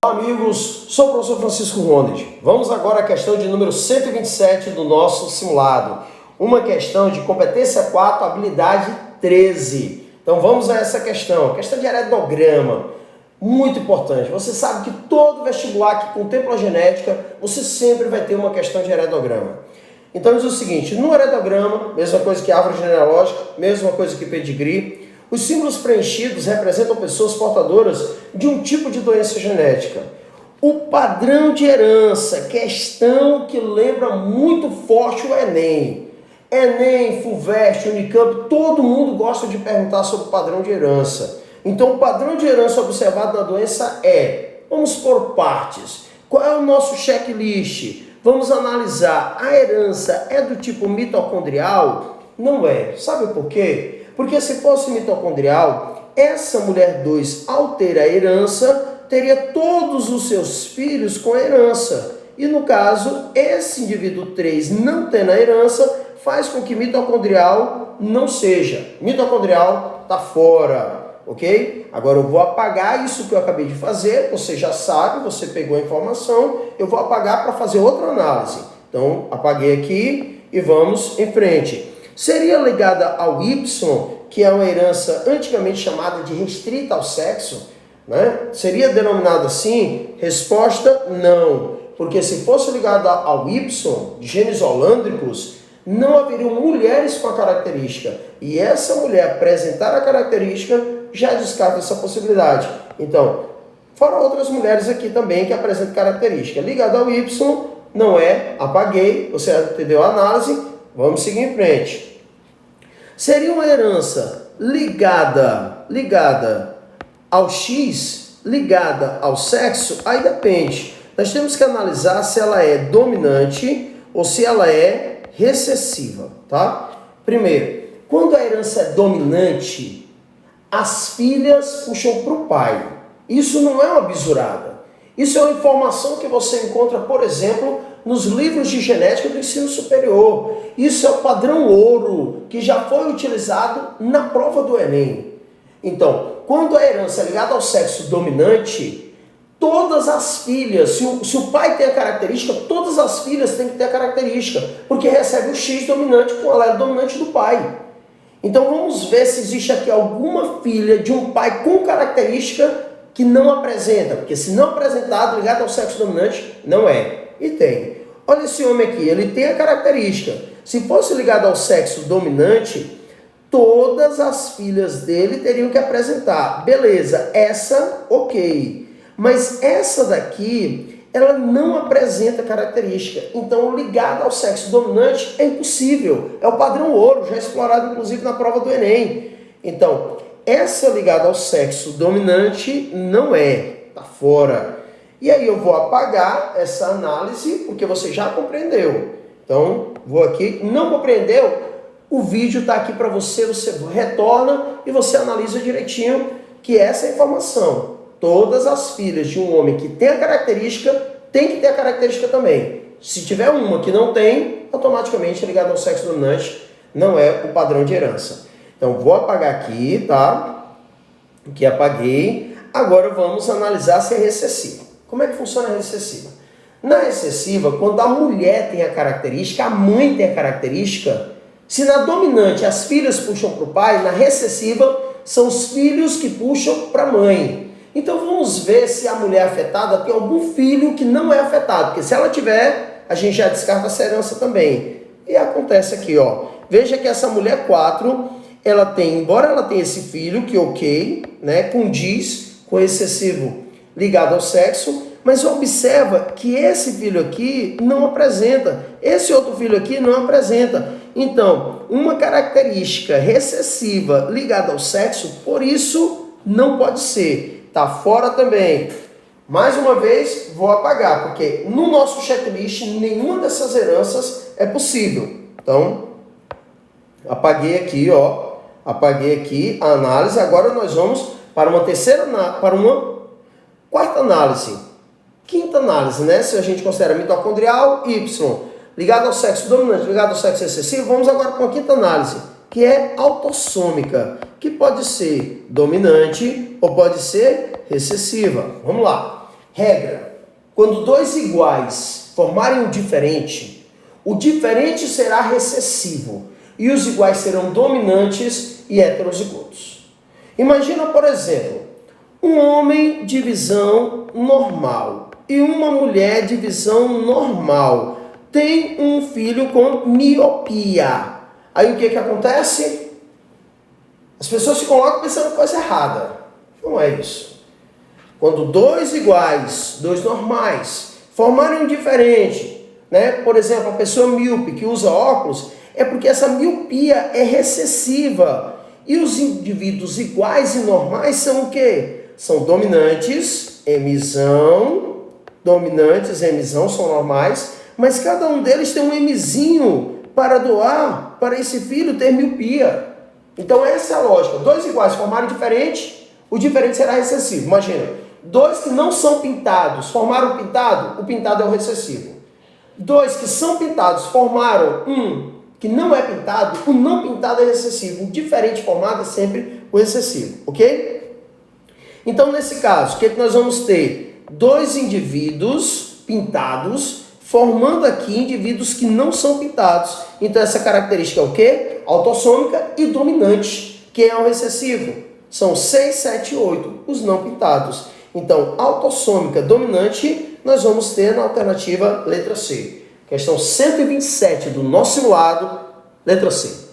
Olá amigos, sou o professor Francisco Ronald. Vamos agora à questão de número 127 do nosso simulado. Uma questão de competência 4, habilidade 13. Então vamos a essa questão de aredograma. Muito importante. Você sabe que todo vestibular que contempla a genética, você sempre vai ter uma questão de aredograma. Então diz o seguinte, no aredograma, mesma coisa que árvore genealógica, mesma coisa que pedigree, os símbolos preenchidos representam pessoas portadoras de um tipo de doença genética. O padrão de herança, questão que lembra muito forte o Enem. Enem, FUVEST, Unicamp, todo mundo gosta de perguntar sobre o padrão de herança. Então o padrão de herança observado na doença é, vamos por partes, qual é o nosso checklist? Vamos analisar, a herança é do tipo mitocondrial? Não é. Sabe por quê? Porque se fosse mitocondrial, essa mulher 2, ao ter a herança, teria todos os seus filhos com a herança. E no caso, esse indivíduo 3 não tendo a herança, faz com que mitocondrial não seja. Mitocondrial está fora, ok? Agora eu vou apagar isso que eu acabei de fazer, você já sabe, você pegou a informação, eu vou apagar para fazer outra análise. Então, apaguei aqui e vamos em frente. Seria ligada ao Y, que é uma herança antigamente chamada de restrita ao sexo, né? Seria denominada assim? Resposta, não. Porque se fosse ligada ao Y, de genes holândricos, não haveriam mulheres com a característica. E essa mulher apresentar a característica já descarta essa possibilidade. Então, fora outras mulheres aqui também que apresentam característica. Ligada ao Y, não é, apaguei, você entendeu a análise, vamos seguir em frente. Seria uma herança ligada ao X, ligada ao sexo? Aí depende. Nós temos que analisar se ela é dominante ou se ela é recessiva, tá? Primeiro, quando a herança é dominante, as filhas puxam para o pai. Isso não é uma bisurada. Isso é uma informação que você encontra, por exemplo, nos livros de genética do ensino superior. Isso é o padrão ouro, que já foi utilizado na prova do Enem. Então, quando a herança é ligada ao sexo dominante, todas as filhas, se o pai tem a característica, todas as filhas têm que ter a característica, porque recebe o X dominante com o alelo dominante do pai. Então vamos ver se existe aqui alguma filha de um pai com característica que não apresenta, porque se não apresentado, ligado ao sexo dominante, não é. E tem. Olha esse homem aqui, ele tem a característica. Se fosse ligado ao sexo dominante, todas as filhas dele teriam que apresentar. Beleza, essa, ok. Mas essa daqui, ela não apresenta característica. Então, ligado ao sexo dominante é impossível. É o padrão ouro, já explorado inclusive na prova do Enem. Então, essa ligada ao sexo dominante não é, está fora. E aí eu vou apagar essa análise, porque você já compreendeu. Então, vou aqui, não compreendeu? O vídeo está aqui para você, você retorna e você analisa direitinho que essa é a informação. Todas as filhas de um homem que tem a característica, tem que ter a característica também. Se tiver uma que não tem, automaticamente ligado ao sexo dominante, não é o padrão de herança. Então, vou apagar aqui, tá? Aqui apaguei. Agora vamos analisar se é recessiva. Como é que funciona a recessiva? Na recessiva, quando a mulher tem a característica, a mãe tem a característica, se na dominante as filhas puxam para o pai, na recessiva são os filhos que puxam para a mãe. Então vamos ver se a mulher afetada tem algum filho que não é afetado, porque se ela tiver, a gente já descarta essa herança também. E acontece aqui, ó. Veja que essa mulher 4, ela tem, embora ela tenha esse filho, que ok, né, condiz com excessivo ligado ao sexo, mas observa que esse filho aqui não apresenta, esse outro filho aqui não apresenta. Então, uma característica recessiva ligada ao sexo, por isso não pode ser. Está fora também. Mais uma vez, vou apagar, porque no nosso checklist nenhuma dessas heranças é possível. Então, apaguei aqui, ó. Apaguei aqui a análise. Agora nós vamos para uma quarta análise. Quinta análise, né? Se a gente considera mitocondrial, Y, ligado ao sexo dominante, ligado ao sexo excessivo, vamos agora para uma quinta análise, que é autossômica, que pode ser dominante ou pode ser recessiva. Vamos lá. Regra: quando dois iguais formarem um diferente, o diferente será recessivo e os iguais serão dominantes e heterozigotos. Imagina, por exemplo, um homem de visão normal e uma mulher de visão normal tem um filho com miopia. Aí o que acontece? As pessoas se colocam pensando coisa errada. Não é isso. Quando dois iguais, dois normais, formarem um diferente, né? Por exemplo, a pessoa míope que usa óculos, é porque essa miopia é recessiva. E os indivíduos iguais e normais são o quê? São dominantes, emisão, são normais, mas cada um deles tem um emizinho para doar para esse filho ter miopia. Então essa é a lógica. Dois iguais formaram diferente, o diferente será recessivo. Imagina, dois que não são pintados formaram um pintado, o pintado é o recessivo. Dois que são pintados formaram um que não é pintado, o não pintado é recessivo. O diferente formado é sempre o recessivo, ok? Então, nesse caso, o que nós vamos ter? Dois indivíduos pintados formando aqui indivíduos que não são pintados. Então, essa característica é o quê? Autossômica e dominante. Quem é o recessivo? São 6, 7 e 8, os não pintados. Então, autossômica dominante, nós vamos ter na alternativa letra C. Questão 127 do nosso simulado, letra C.